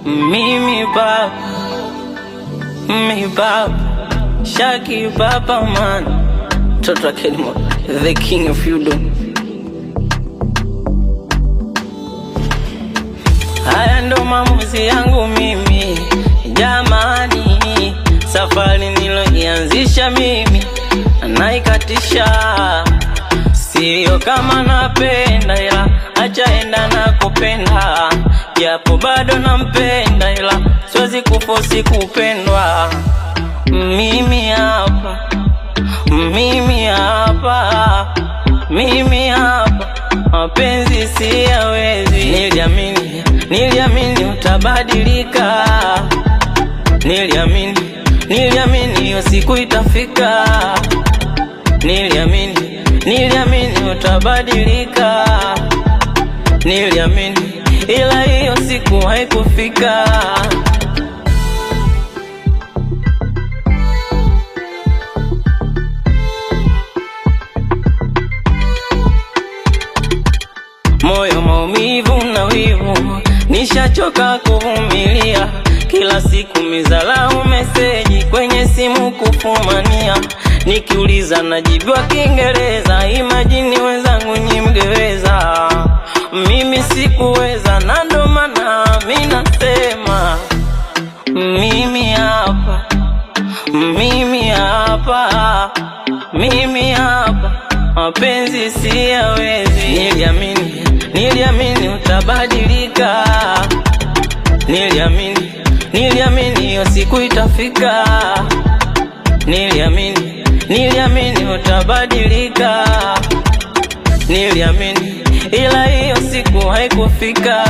Mimi baba, Shaki baba man, Toto Kelmo, the king of Yudo. Haya ndo maamuzi yangu mimi, jamani. Safari niloianzisha mimi, naikatisha. Sio kama napenda ila acha enda na kupenda. Japo bado nampenda ila siwezi kufosi kupendwa. Mimi hapa, mapenzi siyawezi. Niliamini utabadilika. Niliamini hiyo siku itafika. Niliamini utabadilika. Niliamini ila hiyo siku haikufika. Moyo maumivu na wivu, nishachoka kuvumilia. Kila siku mizalau meseji kwenye simu kufumania. Nikiuliza najibiwa Kiingereza, imagine wenzangu nyimgeweza. Mimi sikuweza na ndo maana mimi nasema mimi hapa, mapenzi siyawezi. Niliamini utabadilika. Niliamini hiyo siku itafika. Niliamini utabadilika. Niliamini ila hiyo siku haikufika.